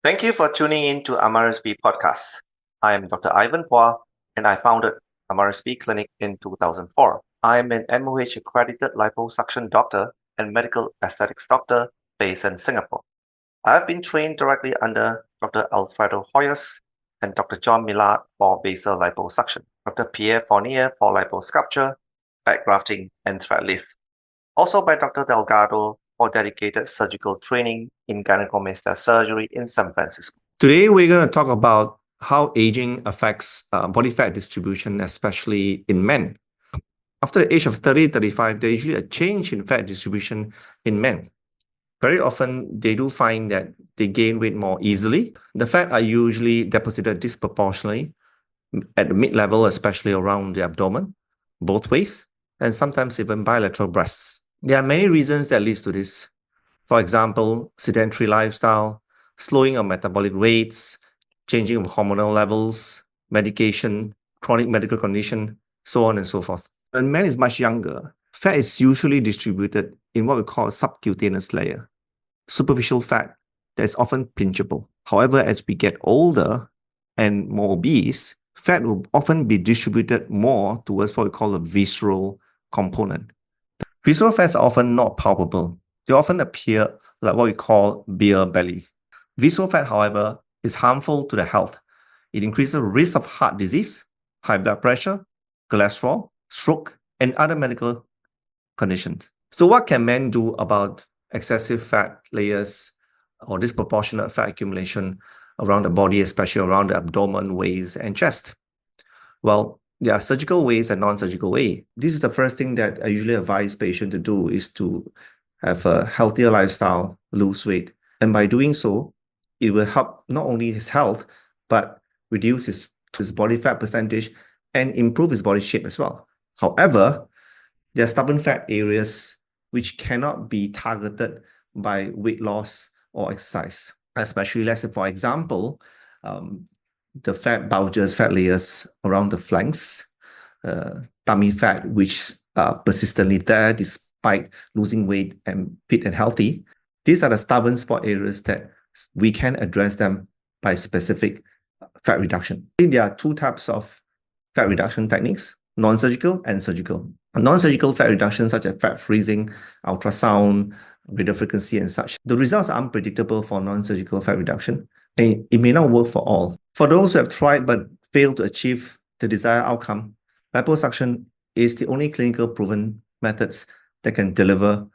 Thank you for tuning in to Amaris B podcast. I am Dr. Ivan Puah, and I founded Amaris B Clinic in 2004. I am an MOH accredited liposuction doctor and medical aesthetics doctor based in Singapore. I have been trained directly under Dr. Alfredo Hoyos and Dr. John Millard for basal liposuction, Dr. Pierre Fournier for liposculpture, fat grafting, and thread lift. Also by Dr. Delgado for dedicated surgical training in gynecomastia surgery in San Francisco. Today, we're going to talk about how aging affects body fat distribution, especially in men. After the age of 30, 35, there's usually a change in fat distribution in men. Very often, they do find that they gain weight more easily. The fat are usually deposited disproportionately at the mid-level, especially around the abdomen, both ways, and sometimes even bilateral breasts. There are many reasons that leads to this. For example, sedentary lifestyle, slowing of metabolic rates, changing of hormonal levels, medication, chronic medical condition, so on and so forth. When man is much younger, fat is usually distributed in what we call a subcutaneous layer, superficial fat that is often pinchable. However, as we get older and more obese, fat will often be distributed more towards what we call a visceral component. Visceral fats are often not palpable. They often appear like what we call beer belly. Visceral fat, however, is harmful to the health. It increases the risk of heart disease, high blood pressure, cholesterol, stroke, and other medical conditions. So what can men do about excessive fat layers or disproportionate fat accumulation around the body, especially around the abdomen, waist, and chest? Well, there are surgical ways and non-surgical way. This is the first thing that I usually advise patients to do, is to have a healthier lifestyle, lose weight. And by doing so, it will help not only his health, but reduce his body fat percentage and improve his body shape as well. However, there are stubborn fat areas which cannot be targeted by weight loss or exercise. Especially, let's say, for example, the fat bulges, fat layers around the flanks, tummy fat, which are persistently there despite losing weight and fit and healthy. These are the stubborn spot areas that we can address them by specific fat reduction. There are two types of fat reduction techniques: non-surgical and surgical. Non-surgical fat reduction, such as fat freezing, ultrasound, radio frequency, and such. The results are unpredictable for non-surgical fat reduction, and it may not work for all. For those who have tried but failed to achieve the desired outcome, liposuction is the only clinical proven methods that can deliver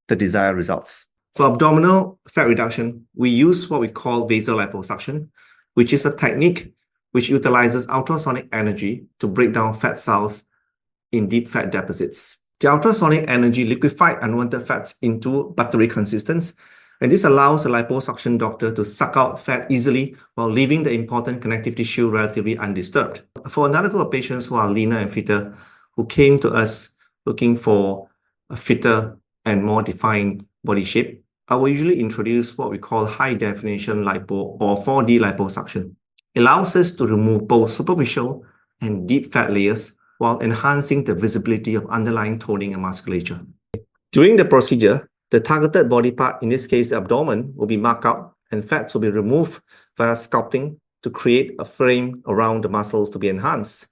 the desired results. For abdominal fat reduction, we use what we call basal liposuction, which is a technique which utilizes ultrasonic energy to break down fat cells in deep fat deposits. The ultrasonic energy liquefies unwanted fats into buttery consistence, and this allows the liposuction doctor to suck out fat easily while leaving the important connective tissue relatively undisturbed. For another group of patients who are leaner and fitter, who came to us looking for a fitter and more defined body shape, I will usually introduce what we call high-definition lipo or 4D liposuction. It allows us to remove both superficial and deep fat layers while enhancing the visibility of underlying toning and musculature. During the procedure, the targeted body part, in this case the abdomen, will be marked out and fats will be removed via sculpting to create a frame around the muscles to be enhanced.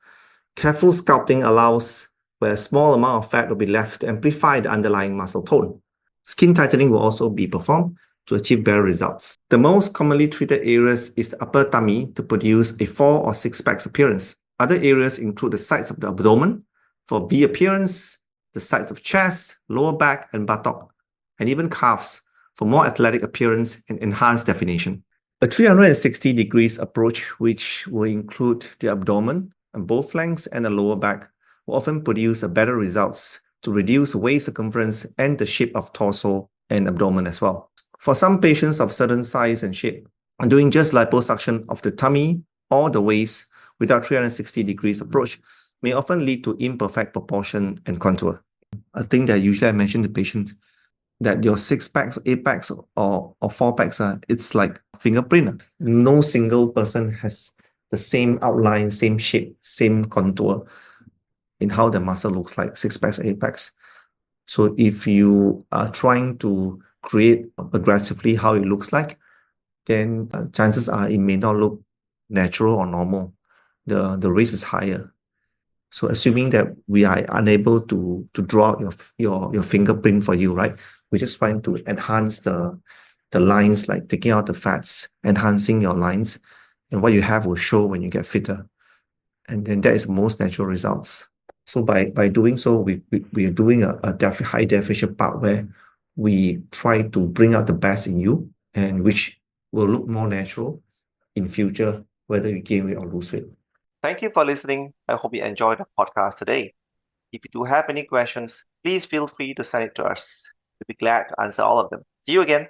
Careful sculpting allows where a small amount of fat will be left to amplify the underlying muscle tone. Skin tightening will also be performed to achieve better results. The most commonly treated areas is the upper tummy to produce a 4 or 6 packs appearance. Other areas include the sides of the abdomen for V appearance, the sides of chest, lower back, and buttock, and even calves for more athletic appearance and enhanced definition. A 360 degrees approach, which will include the abdomen and both flanks and the lower back, will often produce better results to reduce waist circumference and the shape of torso and abdomen as well. For some patients of certain size and shape, doing just liposuction of the tummy or the waist without 360 degrees approach may often lead to imperfect proportion and contour. I think that usually I mention to patients that your 6 packs, 8 packs, or 4 packs, it's like fingerprint. No single person has the same outline, same shape, same contour in how the muscle looks like, 6 packs, 8 packs. So if you are trying to create aggressively how it looks like, then chances are it may not look natural or normal. The risk is higher. So assuming that we are unable to draw your fingerprint for you, right? We're just trying to enhance the lines, like taking out the fats, enhancing your lines, and what you have will show when you get fitter. And then that is most natural results. So by doing so, we are doing a high definition part where we try to bring out the best in you, and which will look more natural in future, whether you gain weight or lose weight. Thank you for listening. I hope you enjoyed the podcast today. If you do have any questions, please feel free to send it to us. We'll be glad to answer all of them. See you again.